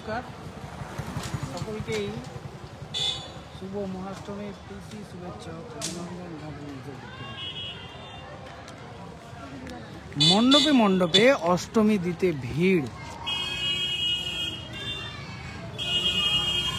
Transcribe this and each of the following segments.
নমস্কার সকলকেই শুভ মহাষ্টমীর প্রীতি শুভেচ্ছা অভিনন্দন মণ্ডপে মণ্ডপে অষ্টমী দিতে ভিড়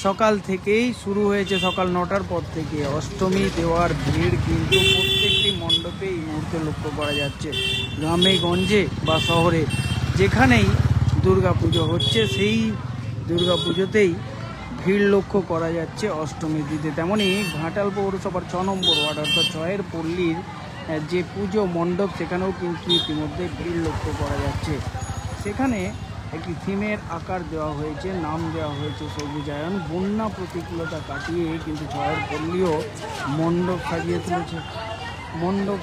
সকাল থেকেই শুরু হয়েছে। সকাল 9টার পর থেকে অষ্টমী দেওয়ার ভিড় কিন্তু প্রত্যেকটি মণ্ডপে এই মুহূর্তে লক্ষ্য করা যাচ্ছে। গ্রামে গঞ্জে বা শহরে যেখানেই দুর্গাপুজো হচ্ছে সেই দুর্গাপুজোতেই ভিড় লক্ষ্য করা যাচ্ছে অষ্টমী দিতে। তেমনই ঘাটাল পৌরসভার 6 নম্বর ওয়ার্ড অর্থাৎ 6 পল্লীর যে পুজো মণ্ডপ সেখানেও কিন্তু ইতিমধ্যে ভিড় লক্ষ্য করা যাচ্ছে। সেখানে একটি থিমের আকার দেওয়া হয়েছে, নাম দেওয়া হয়েছে সবুজায়ন। বন্যা প্রতিকূলতা কাটিয়ে কিন্তু 6 পল্লীও মণ্ডপ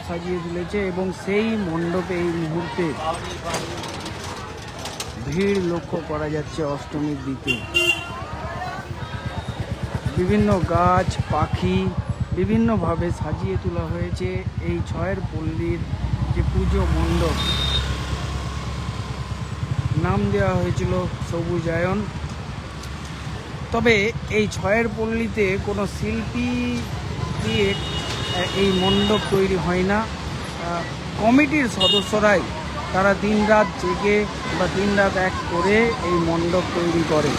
সাজিয়ে তুলেছে এবং সেই মণ্ডপে এই মুহূর্তে ভিড় লক্ষ্য করা যাচ্ছে অষ্টমীর দিকে। বিভিন্ন গাছ পাখি বিভিন্নভাবে সাজিয়ে তোলা হয়েছে এই 6 পল্লীর যে পুজো মণ্ডপ। নাম দেওয়া হয়েছিল সবুজায়ন। তবে এই 6 পল্লীতে কোনো শিল্পী দিয়ে এই মণ্ডপ তৈরি হয় না। কমিটির সদস্যরাই তারা দিনরাত জেগে বা দিনরাত এক করে এই মণ্ডপ তৈরি করে।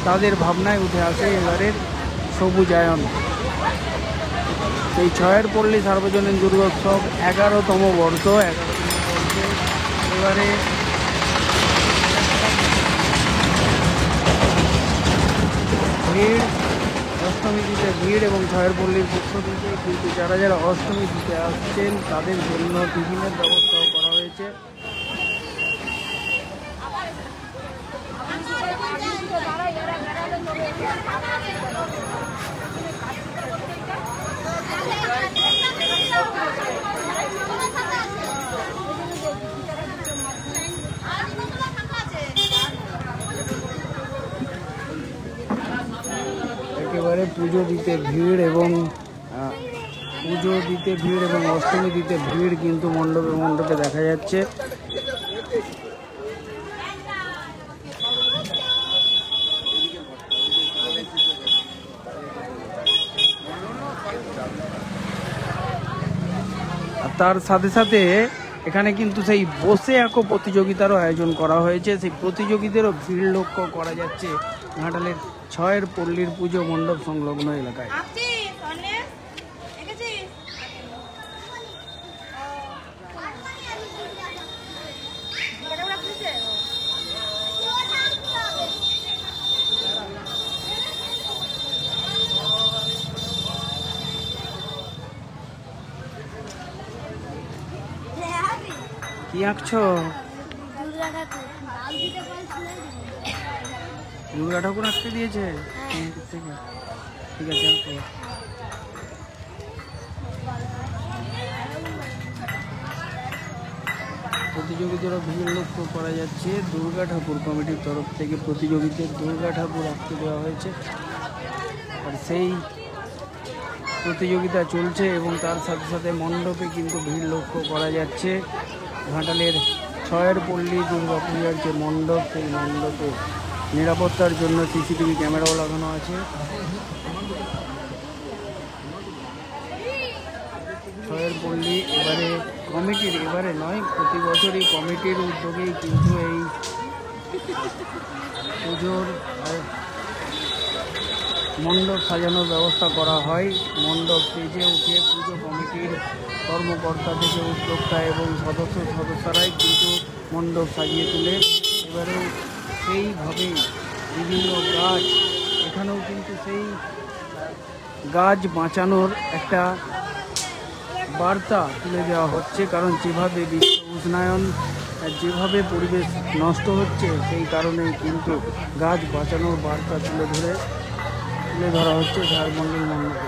তাদের ভাবনায় উঠে আসে এবারের সবুজায়ন। এই 6 পল্লী সার্বজনীন দুর্গোৎসব 11তম বর্ষ। এবারে ভিড়, অষ্টমী দিতে ভিড় এবং 6 পল্লীর পক্ষ থেকে কিন্তু যারা যারা অষ্টমী দিতে আসছেন তাদের জন্য টিফিনের ব্যবস্থাও করা হয়েছে। একেবারে পুজো দিতে ভিড় এবং অষ্টমী দিতে ভিড় কিন্তু মণ্ডপে মণ্ডপে দেখা যাচ্ছে। আর তার সাথে সাথে এখানে কিন্তু সেই বসে আঁকো প্রতিযোগিতারও আয়োজন করা হয়েছে। সেই প্রতিযোগীদেরও ভিড় লক্ষ্য করা যাচ্ছে ঘাটালের 6 পল্লীর পুজো মণ্ডপ সংলগ্ন এলাকায়। কি আঁকছো? দুর্গা ঠাকুর আঁকতে দিয়েছে। ঠিক আছে। প্রতিযোগীদেরও ভিড় লক্ষ্য করা যাচ্ছে। দুর্গা ঠাকুর কমিটির তরফ থেকে প্রতিযোগীদের দুর্গা ঠাকুর আঁকতে দেওয়া হয়েছে আর সেই প্রতিযোগিতা চলছে এবং তার সাথে সাথে মণ্ডপে কিন্তু ভিড় লক্ষ্য করা যাচ্ছে। ঘাটালের 6 পল্লী দুর্গাপূজার যে মণ্ডপ সেই মণ্ডপে নিরাপত্তার জন্য সিসিটিভি ক্যামেরাও লাগানো আছে। 6 পল্লী এবারে নয়, প্রতি বছরই কমিটির উদ্যোগেই কিন্তু এই পুজোর মণ্ডপ সাজানোর ব্যবস্থা করা হয়। মণ্ডপ সেজে উঠে পুজো কমিটির কর্মকর্তা থেকে উদ্যোক্তা এবং সদস্যরাই কিন্তু মণ্ডপ সাজিয়ে তুলে। এবারেও সেইভাবেই বিভিন্ন গাছ, এখানেও কিন্তু সেই গাছ বাঁচানোর একটা বার্তা তুলে দেওয়া হচ্ছে। কারণ যেভাবে বিশ্ব উষ্ণায়ন, যেভাবে পরিবেশ নষ্ট হচ্ছে সেই কারণেই কিন্তু গাছ বাঁচানোর বার্তা তুলে ধরা হচ্ছে ঝাড়মন্ডল মণ্ডপে।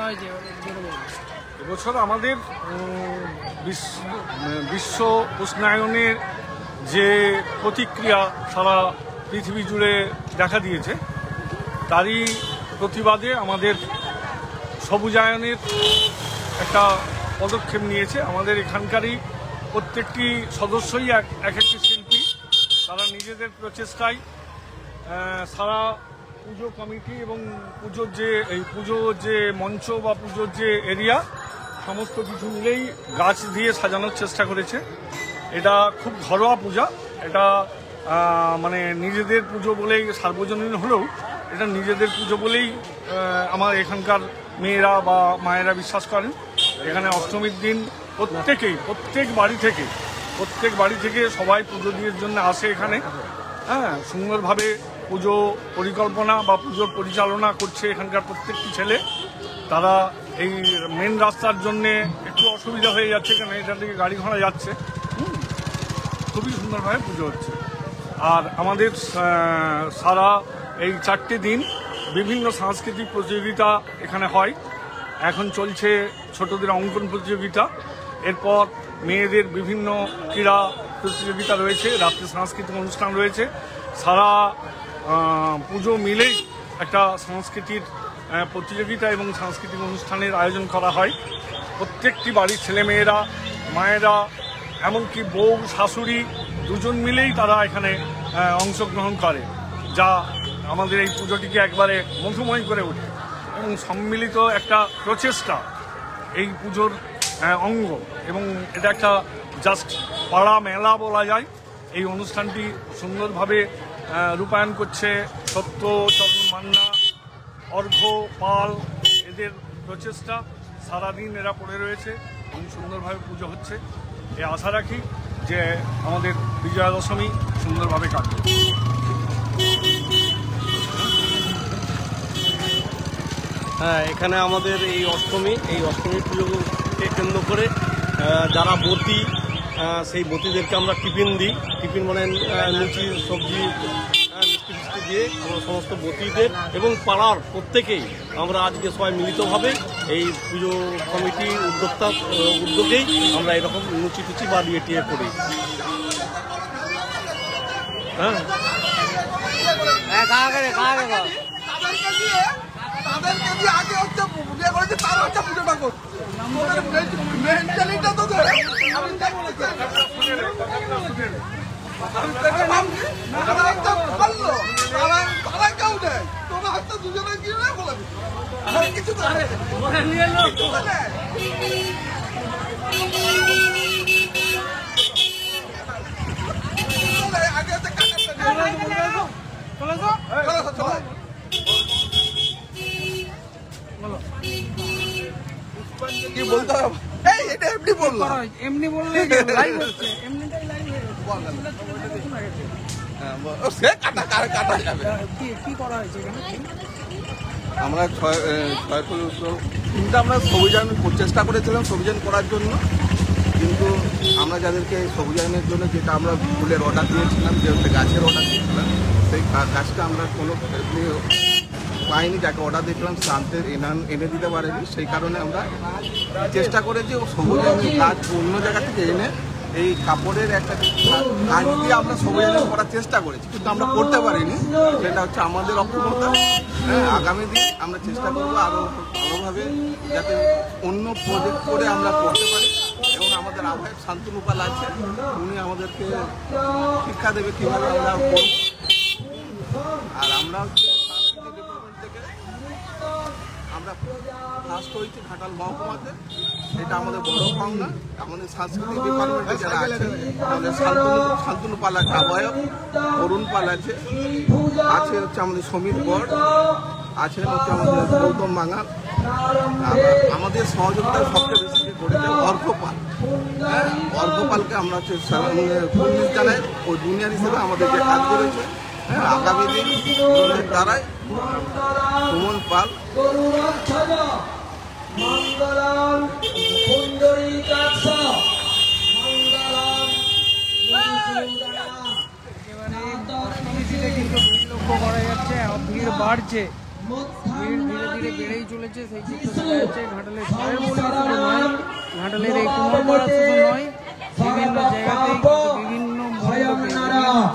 হয়েছে এবছর আমাদের বিশ্ব উষ্ণায়নের যে প্রতিক্রিয়া সারা পৃথিবী জুড়ে দেখা দিয়েছে, তারই প্রতিবাদে আমাদের সবুজায়নের একটা পদক্ষেপ নিয়েছে। আমাদের এখানকারই প্রত্যেকটি সদস্যই এক একটি শিল্পী, তারা নিজেদের প্রচেষ্টায় সারা পুজো কমিটি এবং পুজোর যে মঞ্চ বা পুজোর যে এরিয়া সমস্ত কিছু মিলেই গাছ দিয়ে সাজানোর চেষ্টা করেছে। এটা খুব ঘরোয়া পূজা, এটা মানে নিজেদের পুজো বলেই, সার্বজনীন হলেও এটা নিজেদের পুজো বলেই আমার এখানকার মেয়েরা বা মায়েরা বিশ্বাস করেন। এখানে অষ্টমীর দিন প্রত্যেক বাড়ি থেকে সবাই পুজো দিয়ের জন্য আসে এখানে। হ্যাঁ, সুন্দরভাবে পুজো পরিকল্পনা বা পুজোর পরিচালনা করছে এখানকার প্রত্যেকটি ছেলে। তারা এই মেন রাস্তার জন্যে একটু অসুবিধা হয়ে যাচ্ছে, কেন এটা থেকে গাড়ি ঘোড়া যাচ্ছে। খুবই সুন্দরভাবে পুজো হচ্ছে। আর আমাদের সারা এই 4টে দিন বিভিন্ন সাংস্কৃতিক প্রতিযোগিতা এখানে হয়। এখন চলছে ছোটদের অঙ্কন প্রতিযোগিতা, এরপর মেয়েদের বিভিন্ন ক্রীড়া প্রতিযোগিতা রয়েছে, রাত্রে সাংস্কৃতিক অনুষ্ঠান রয়েছে। সারা পুজো মিলেই একটা সাংস্কৃতিক প্রতিযোগিতা এবং সাংস্কৃতিক অনুষ্ঠানের আয়োজন করা হয়। প্রত্যেকটি বাড়ির ছেলেমেয়েরা, মায়েরা, এমনকি বউ শাশুড়ি দুজন মিলেই তারা এখানে অংশগ্রহণ করে, যা আমাদের এই পুজোটিকে একবারে মধুময় করে ওঠে। এবং সম্মিলিত একটা প্রচেষ্টা এই পুজোর অঙ্গ, এবং এটা একটা জাস্ট পাড়া মেলা বলা যায়। এই অনুষ্ঠানটি সুন্দরভাবে রূপায়ণ করছে সত্যচরণ মান্না, অর্ঘ্য পাল, এদের প্রচেষ্টা। সারাদিন এরা পড়ে রয়েছে এবং সুন্দরভাবে পুজো হচ্ছে। এ আশা রাখি যে আমাদের বিজয়া দশমী সুন্দরভাবে কাটবে। হ্যাঁ, এখানে আমাদের এই অষ্টমী পুজোকে কেন্দ্র করে যারা বতী, সেই বতীদেরকে আমরা টিফিন দিই। টিফিন মানে লুচি, সবজি, মিষ্টি দিয়ে আমরা সমস্ত বতীদের এবং পাড়ার প্রত্যেকেই আমরা আজকে সবাই মিলিতভাবে এই পুজো কমিটি উদ্যোগেই আমরা এরকম লুচি টুচি বা টিয়ে করি। হ্যাঁ, তাদেরকে দিয়ে আগে হচ্ছে পুজো করেছে, তারা হচ্ছে পুজোটা করছে। মেন্টালিটা তো ধরে তারা কেউ নেই, তোমরা হচ্ছে দুজনে গিয়ে বলে কিছু আগে হচ্ছে কি বলতে হবে? এটা এমনি বললাম, এমনি বললে লাইভ হচ্ছে, এমনিটাই লাইভ সে কাটা যাবে। কি করা হয়েছে এখানে? আমরা কিন্তু আমরা সবুজায়ন চেষ্টা করেছিলাম সবুজায়ন করার জন্য, কিন্তু আমরা যাদেরকে সবুজায়নের জন্য যেটা আমরা ফুলের অর্ডার দিয়েছিলাম, যে গাছের অর্ডার দিয়েছিলাম, সেই গাছটা আমরা কোনো পাইনি। যাকে অর্ডার দিয়েছিলাম সে এনে দিতে পারেনি। সেই কারণে আমরা চেষ্টা করেছি সবুজায়নের গাছ অন্য জায়গা থেকে এনে এই কাপড়ের একটা কাজ দিয়ে আমরা সবুজায়ন করার চেষ্টা করেছি, কিন্তু আমরা করতে পারিনি। সেটা হচ্ছে আমাদের অক্ষমতা। আগামী দিন আমরা চেষ্টা করবো আরও ভালোভাবে যাতে অন্য প্রজেক্ট করে আমরা করতে পারি। এবং আমাদের আহ্বায়ক শান্তনু পাল আছে, উনি আমাদেরকে শিক্ষা দেবে কীভাবে আমরা করব। আর আমরা সাংস্কৃতিক ডিপার্টমেন্ট থেকে আমরা ফার্স্ট হয়েছি ঘাটাল মহকুমাতে, এটা আমাদের বড় পাওনা। আমাদের সাংস্কৃতিক ডিপার্টমেন্টে যারা আছে, আমাদের শান্তনু পাল আছে আহ্বায়ক, অরুণ পাল আছে হচ্ছে আমাদের সমীর গড় আছেন, হচ্ছে আমাদের গৌতম বাঙাল। আমাদের সহযোগিতায় সবচেয়ে বেশি করেছে অর্ঘ্য পাল। অর্ঘ্য পালকে আমরা হচ্ছে কুর্নিশ জানাই, ও জুনিয়র হিসেবে আমাদের যে কাজ করেছে। আগামী দিন দ্বারাই সুমন পাল কিন্তু ভিড় লক্ষ্য করা যাচ্ছে, ভিড় বাড়ছে। ভিড় ধীরে ধীরে বেড়েই চলেছে, সেই চিত্র দেখা যাচ্ছে। ঘাটালের শহর বলে শুধু নয়, ঘাটালের এই কুমারপাড়া শুধু নয়, বিভিন্ন জায়গাতেই কিন্তু বিভিন্ন মণ্ডপে,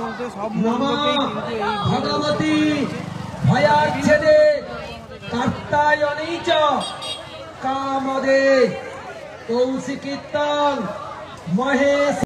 বলতে সব মণ্ডপেই কিন্তু এই ভগবতী ভয়াচ্ছেদে কাত্তায়নীচ কামদে কৌশিকীর্তন মহেশ